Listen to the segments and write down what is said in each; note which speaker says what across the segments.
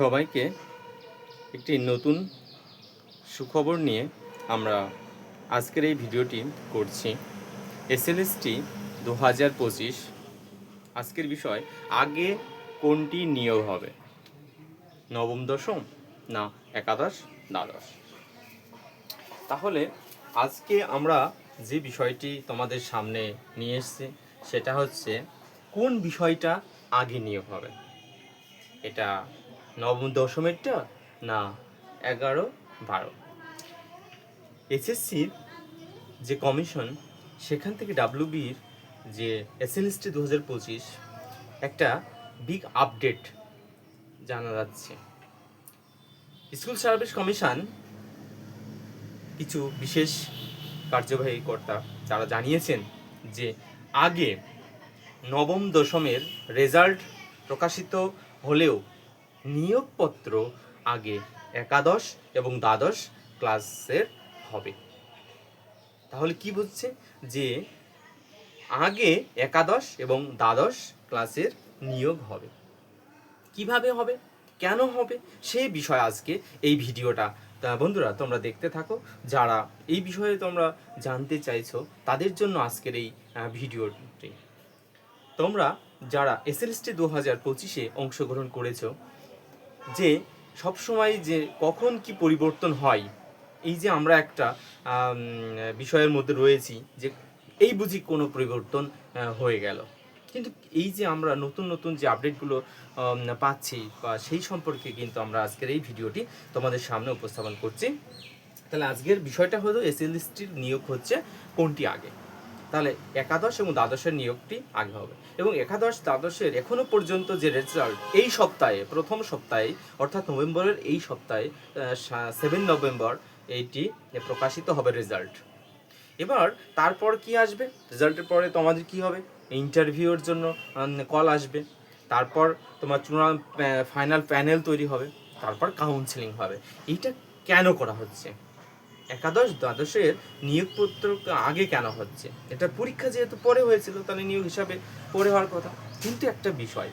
Speaker 1: সবাইকে একটি নতুন সুখবর নিয়ে আমরা আজকের এই ভিডিওটি করছি। এসএলএসটি 2025 আজকের বিষয়, আগে কোনটি নিয়োগ হবে, নবম দশম না একাদশ দ্বাদশ। তাহলে আজকে আমরা যে বিষয়টি তোমাদের সামনে নিয়ে এসেছি সেটা হচ্ছে কোন বিষয়টা আগে নিয়োগ হবে, এটা নবম দশমেরটা না 11-12। এসএসসির যে কমিশন সেখান থেকে ডাব্লিউবির যে এসএলএসটি 2025 একটা বিগ আপডেট জানা যাচ্ছে। স্কুল সার্ভিস কমিশন কিছু বিশেষ কার্যবাহী কর্তা যারা জানিয়েছেন যে আগে নবম দশমের রেজাল্ট প্রকাশিত হলেও নিয়োগপত্র আগে একাদশ এবং দ্বাদশ ক্লাসের হবে। তাহলে কি বুঝছে যে আগে একাদশ এবং দ্বাদশ ক্লাসের নিয়োগ হবে। কিভাবে হবে, কেন হবে, সেই বিষয় আজকে এই ভিডিওটা। বন্ধুরা তোমরা দেখতে থাকো, যারা এই বিষয়ে তোমরা জানতে চাইছো তাদের জন্য আজকের এই ভিডিওটি। তোমরা যারা এসএলএসটি 2025-এ অংশগ্রহণ করেছো, যে সবসময় যে কখন কি পরিবর্তন হয়, এই যে আমরা একটা বিষয়ের মধ্যে রয়েছি যে এই বুঝি কোনো পরিবর্তন হয়ে গেল, কিন্তু এই যে আমরা নতুন নতুন যে আপডেটগুলো পাচ্ছি বা সেই সম্পর্কে কিন্তু আমরা আজকের এই ভিডিওটি তোমাদের সামনে উপস্থাপন করছি। তাহলে আজকের বিষয়টা হলো এসএলএসটির নিয়োগ হচ্ছে কোনটি আগে। তাহলে একাদশ এবং দ্বাদশের নিয়োগটি আগে হবে, এবং একাদশ দ্বাদশের এখনো পর্যন্ত যে রেজাল্ট এই সপ্তাহে, প্রথম সপ্তাহে অর্থাৎ নভেম্বরের এই সপ্তাহে 7 নভেম্বর এইটি প্রকাশিত হবে রেজাল্ট। এবার তারপর কি আসবে, রেজাল্টের পরে তোমাদের কি হবে, ইন্টারভিউর জন্য কল আসবে, তারপর তোমার চূড়ান্ত ফাইনাল প্যানেল তৈরি হবে, তারপর কাউন্সেলিং হবে। এইটা কেন করা হচ্ছে, একাদশ দ্বাদশের নিয়োগপত্র আগে কেন হচ্ছে? এটা পরীক্ষা যেহেতু পরে হয়েছিল তাহলে নিয়োগ হিসাবে পরে হওয়ার কথা। কিন্তু একটা বিষয়,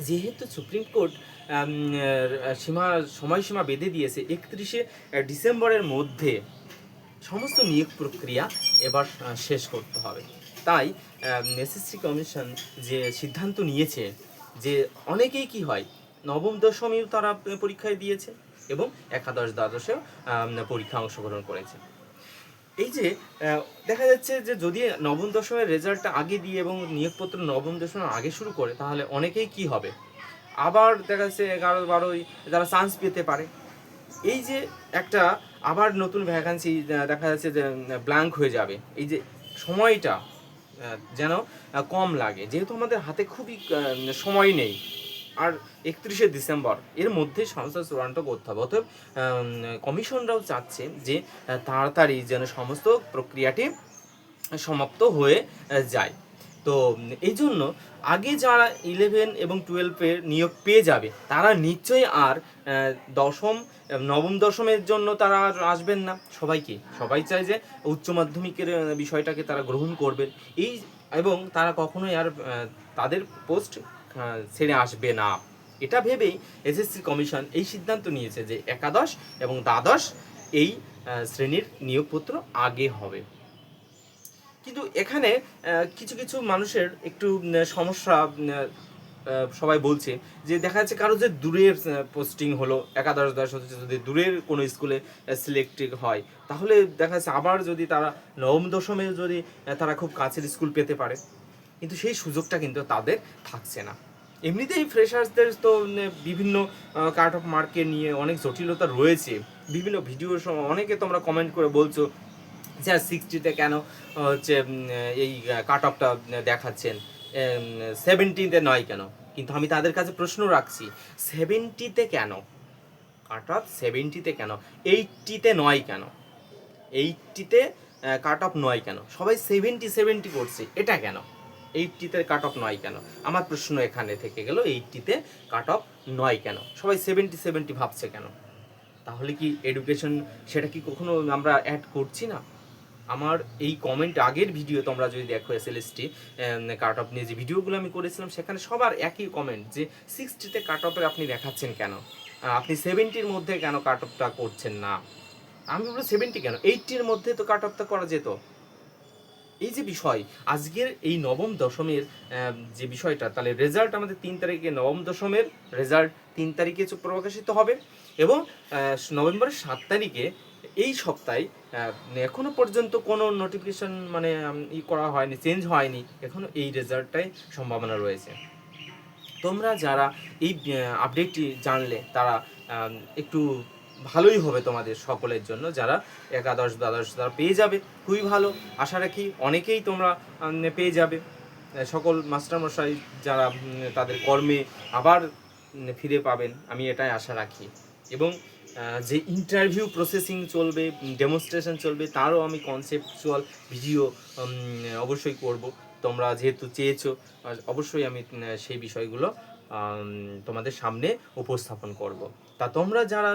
Speaker 1: যেহেতু সুপ্রিম কোর্ট সময়সীমা বেঁধে দিয়েছে 31শে ডিসেম্বরের মধ্যে সমস্ত নিয়োগ প্রক্রিয়া এবার শেষ করতে হবে, তাই এসএসসি কমিশন যে সিদ্ধান্ত নিয়েছে যে অনেকেই কি হয় নবম দশমেও তারা পরীক্ষায় দিয়েছে এবং একাদশ দ্বাদশেও পরীক্ষা অংশগ্রহণ করেছে। এই যে দেখা যাচ্ছে যে যদি নবম দশমের রেজাল্টটা আগে দিয়ে এবং নিয়োগপত্র নবম দশমের আগে শুরু করে, তাহলে অনেকেই কি হবে, আবার দেখা যাচ্ছে 11-12 যারা চান্স পেতে পারে। এই যে একটা আবার নতুন ভ্যাকান্সি দেখা যাচ্ছে যে ব্ল্যাঙ্ক হয়ে যাবে, এই যে সময়টা যেন কম লাগে, যেহেতু আমাদের হাতে খুবই সময় নেই, আর 31শে ডিসেম্বর এর মধ্যে সংস্থা চূড়ান্ত করতে হবে। অতএব কমিশনরাও চাচ্ছে যে তাড়াতাড়ি যেন সমস্ত প্রক্রিয়াটি সমাপ্ত হয়ে যায়। তো এই জন্য আগে যারা 11 এবং 12-এর নিয়োগ পেয়ে যাবে তারা নিশ্চয়ই আর নবম দশমের জন্য তারা আর আসবেন না। সবাই চায় যে উচ্চ মাধ্যমিকের বিষয়টাকে তারা গ্রহণ করবেন, এই এবং তারা কখনোই আর তাদের পোস্ট ছেড়ে আসবে না। এটা ভেবেই এসএসসি কমিশন এই সিদ্ধান্ত নিয়েছে যে একাদশ এবং দ্বাদশ এই শ্রেণীর নিয়োগপত্র আগে হবে। কিন্তু এখানে কিছু কিছু মানুষের একটু সমস্যা, সবাই বলছে যে দেখা যাচ্ছে কারো যে দূরের পোস্টিং হলো, একাদশ দ্বাদশ যদি দূরের কোনো স্কুলে সিলেক্টেড হয়, তাহলে দেখা যাচ্ছে আবার যদি তারা নবম দশমে যদি তারা খুব কাছের স্কুল পেতে পারে, কিন্তু সেই সুযোগটা কিন্তু তাদের থাকছে না। এমনিতেই ফ্রেশার্সদের তো বিভিন্ন কাট অফ মার্কে নিয়ে অনেক জটিলতা রয়েছে। বিভিন্ন ভিডিওর সময় অনেকে তোমরা কমেন্ট করে বলছো যে 60-তে কেন হচ্ছে এই কাট অফটা দেখাচ্ছেন, 70-তে নয় কেন? কিন্তু আমি তাদের কাছে প্রশ্ন রাখছি, 70-তে কেন কাট অফ, 70-তে কেন, 80-তে নয় কেন, 80-তে কাট অফ নয় কেন? সবাই 70 করছে, এটা কেন 80-তে কাট অফ নয় কেন? আমার প্রশ্ন এখানে থেকে গেল, 80-তে কাট অফ নয় কেন, সবাই 70 ভাবছে কেন? তাহলে কি এডুকেশন সেটা কি কখনো আমরা অ্যাড করছি না? আমার এই কমেন্ট আগের ভিডিও তোমরা যদি দেখো এসএলএসটি কাট অফ নিয়ে যে ভিডিওগুলো আমি করেছিলাম, সেখানে সবার একই কমেন্ট যে 60তে কাট অফে আপনি দেখাচ্ছেন কেন, আপনি 70-র মধ্যে কেন কাট অফটা করছেন না। আমি বলবো 70 কেন, 80-র মধ্যে তো কাট অফটা করা যেত। এই যে বিষয় আজকের এই নবম দশমের যে বিষয়টা, তাহলে রেজাল্ট আমাদের 3 তারিখে, নবম দশমের রেজাল্ট 3 তারিখে প্রকাশিত হবে এবং নভেম্বরের 7 তারিখে এই সপ্তাহে এখনো পর্যন্ত কোনো নোটিফিকেশন মানে করা হয়নি, চেঞ্জ হয়নি, এখনো এই রেজাল্টটাই সম্ভাবনা রয়েছে। তোমরা যারা এই আপডেটটি জানলে তারা একটু ভালোই হবে তোমাদের সকলের জন্য। যারা একাদশ দ্বাদশ তারা পেয়ে যাবে, খুবই ভালো, আশা রাখি অনেকেই তোমরা পেয়ে যাবে। সকল মাস্টারমশাই যারা তাদের কর্মে আবার ফিরে পাবেন, আমি এটাই আশা রাখি। এবং যে ইন্টারভিউ প্রসেসিং চলবে, ডেমনস্ট্রেশন চলবে, তারও আমি কনসেপচুয়াল ভিডিও অবশ্যই করব। তোমরা যেহেতু চেয়েছো, অবশ্যই আমি সেই বিষয়গুলো তোমাদের সামনে উপস্থাপন করব। তা তোমরা যারা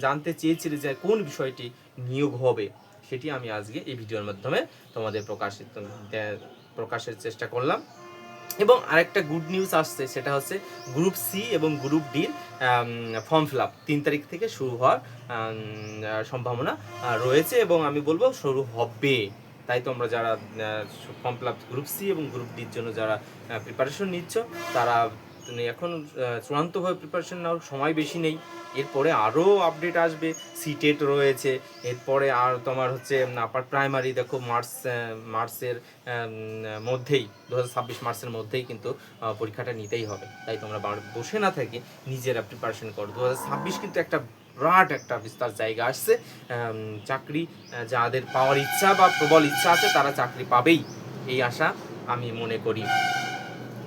Speaker 1: জানতে চেয়েছিলে যে কোন বিষয়টি নিয়োগ হবে, সেটি আমি আজকে এই ভিডিওর মাধ্যমে তোমাদের প্রকাশের চেষ্টা করলাম। এবং আরেকটা গুড নিউজ আসছে, সেটা হচ্ছে গ্রুপ সি এবং গ্রুপ ডির ফর্ম ফিল আপ 3 তারিখ থেকে শুরু হওয়ার সম্ভাবনা রয়েছে এবং আমি বলবো শুরু হবে। তাই তোমরা যারা form fill up group C এবং গ্রুপ ডির জন্য যারা প্রিপারেশন নিচ্ছ, তারা এখন চূড়ান্তভাবে প্রিপারেশন নেওয়ার সময় বেশি নেই। এরপরে আরও আপডেট আসবে, সিটেট রয়েছে, এরপরে আর তোমার হচ্ছে আপার প্রাইমারি দেখো মার্চের মধ্যেই 2026 মার্চের মধ্যেই কিন্তু পরীক্ষাটা নিতেই হবে। তাই তোমরা বসে না থেকে নিজেরা প্রিপারেশন করো। 2026 কিন্তু একটা বিরাট একটা বিস্তার জায়গা আসছে। চাকরি যাদের পাওয়ার ইচ্ছা বা প্রবল ইচ্ছা আছে তারা চাকরি পাবেই, এই আশা আমি মনে করি।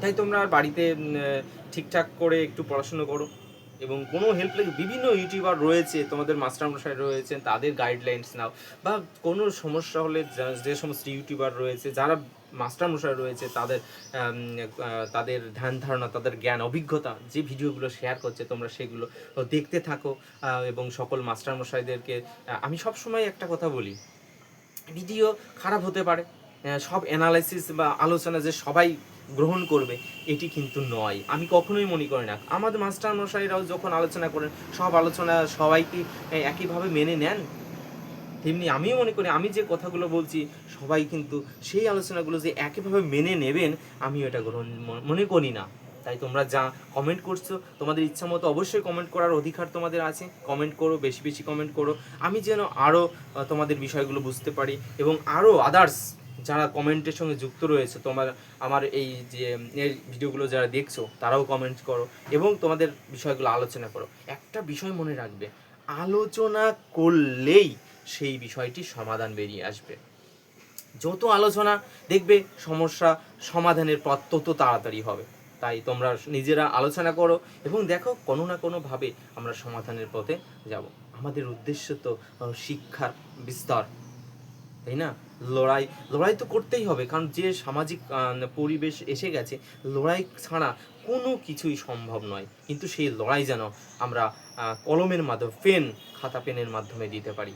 Speaker 1: তাই তোমরা বাড়িতে ঠিকঠাক করে একটু পড়াশুনো করো এবং কোনো হেল্প লাগে, বিভিন্ন ইউটিউবার রয়েছে, তোমাদের মাস্টারমশাই রয়েছেন, তাদের গাইডলাইন্স নাও। বা কোনো সমস্যা হলে যে সমস্ত ইউটিউবার রয়েছে, যারা মাস্টারমশাই রয়েছে, তাদের ধ্যান ধারণা, তাদের জ্ঞান অভিজ্ঞতা যে ভিডিওগুলো শেয়ার করছে, তোমরা সেগুলো দেখতে থাকো। এবং সকল মাস্টারমশাইদেরকে আমি সবসময় একটা কথা বলি, ভিডিও খারাপ হতে পারে, সব অ্যানালাইসিস বা আলোচনা যে সবাই গ্রহণ করবে এটি কিন্তু নয়, আমি কখনোই মনে করি না। আমাদের মাস্টারমশাইরাও যখন আলোচনা করেন, সব আলোচনা সবাই কি একইভাবে মেনে নেন? তেমনি আমিও মনে করি আমি যে কথাগুলো বলছি সবাই কিন্তু সেই আলোচনাগুলো যে একইভাবে মেনে নেবেন, আমিও এটা মনে করি না। তাই তোমরা যা কমেন্ট করছো, তোমাদের ইচ্ছা মতো অবশ্যই কমেন্ট করার অধিকার তোমাদের আছে, কমেন্ট করো, বেশি বেশি কমেন্ট করো, আমি যেন আরও তোমাদের বিষয়গুলো বুঝতে পারি। এবং আরও আদার্স যারা কমেন্টের সঙ্গে যুক্ত রয়েছে, তোমার আমার এই যে ভিডিওগুলো যারা দেখছো তারাও কমেন্ট করো এবং তোমাদের বিষয়গুলো আলোচনা করো। একটা বিষয় মনে রাখবে, আলোচনা করলেই সেই বিষয়টি সমাধান বেরিয়ে আসবে। যত আলোচনা দেখবে সমস্যা সমাধানের পথ তত তাড়াতাড়ি হবে। তাই তোমরা নিজেরা আলোচনা করো এবং দেখো কোনো না কোনোভাবে আমরা সমাধানের পথে যাব। আমাদের উদ্দেশ্য তো শিক্ষার বিস্তার, তাই না? লড়াই তো করতেই হবে, কারণ যে সামাজিক পরিবেশ এসে গেছে, লড়াই ছাড়া কোনো কিছুই সম্ভব নয়। কিন্তু সেই লড়াই যেন আমরা কলমের মাধ্যমে, খাতা পেনের মাধ্যমে দিতে পারি,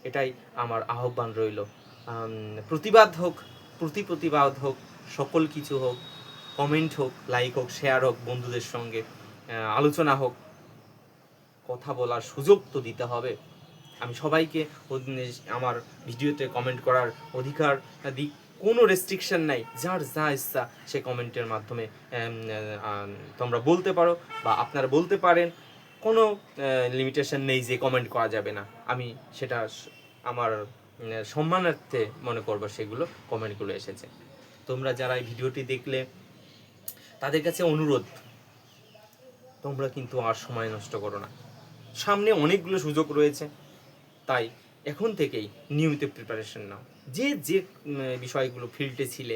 Speaker 1: এটাই আমার আহ্বান রইল। প্রতিবাদ হোক, প্রতিবাদ হোক, সকল কিছু হোক, কমেন্ট হোক, লাইক হোক, শেয়ার হোক, বন্ধুদের সঙ্গে আলোচনা হোক, কথা বলার সুযোগ তো দিতে হবে। আমি সবাইকে আমার ভিডিওতে কমেন্ট করার অধিকার দিই, কোনো রেস্ট্রিকশন নাই, যার যা ইচ্ছা সে কমেন্টের মাধ্যমে তোমরা বলতে পারো বা আপনারা বলতে পারেন, কোনো লিমিটেশন নেই যে কমেন্ট করা যাবে না। আমি সেটা আমার সম্মানার্থে মনে করবো সেগুলো কমেন্টগুলো এসেছে। তোমরা যারা এই ভিডিওটি দেখলে তাদের কাছে অনুরোধ, তোমরা কিন্তু আর সময় নষ্ট করো না, সামনে অনেকগুলো সুযোগ রয়েছে। তাই এখন থেকেই নিয়মিত প্রিপারেশন নাও, যে বিষয়গুলো ফিল্ডে ছিলে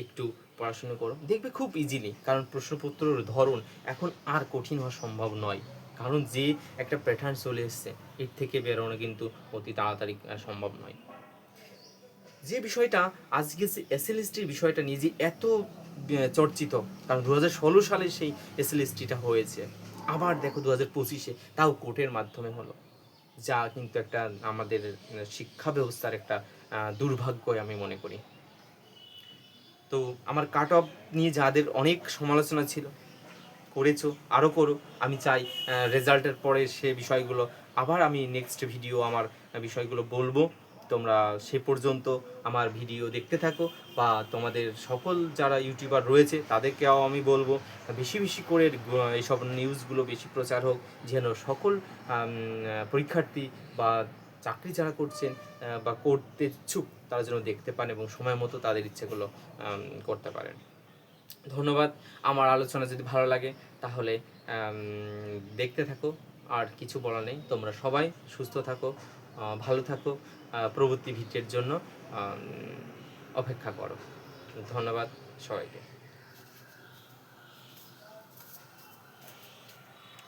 Speaker 1: একটু পড়াশুনো করো, দেখবে খুব ইজিলি। কারণ প্রশ্নপত্রের ধরন এখন আর কঠিন হওয়া সম্ভব নয়, কারণ যে একটা প্যাটার্ন চলে এসছে, এর থেকে বেরোনো কিন্তু অতি তাড়াতাড়ি সম্ভব নয়। যে বিষয়টা আজকে যে এসএলএসটির বিষয়টা নিয়ে যে এত চর্চিত, কারণ 2016 সালে সেই এসএলএসটিটা হয়েছে, আবার দেখো 2025-এ তাও কোর্টের মাধ্যমে হলো, যা কিন্তু একটা আমাদের শিক্ষা ব্যবস্থার একটা দুর্ভাগ্যই আমি মনে করি। তো আমার কাট অফ নিয়ে যাদের অনেক সমালোচনা ছিল, করেছো, আরও করো। আমি চাই রেজাল্টের পরে সে বিষয়গুলো আবার আমি নেক্সট ভিডিও আমার বিষয়গুলো বলবো। তোমরা সে পর্যন্ত আমার ভিডিও দেখতে থাকো, বা তোমাদের সকল যারা ইউটিউবার রয়েছে তাদেরকেও আমি বলবো বেশি বেশি করে এইসব নিউজগুলো বেশি প্রচার হোক, যেন সকল পরীক্ষার্থী বা চাকরি যারা করছেন বা করতে ইচ্ছুক তারা যেন দেখতে পান এবং সময় মতো তাদের ইচ্ছেগুলো করতে পারেন। ধন্যবাদ। আমার আলোচনা যদি ভালো লাগে তাহলে দেখতে থাকো, আর কিছু বলা নেই। তোমরা সবাই সুস্থ থাকো, ভালো থাকো, পরবর্তী ভিডিওর জন্য অপেক্ষা করো। ধন্যবাদ সবাইকে।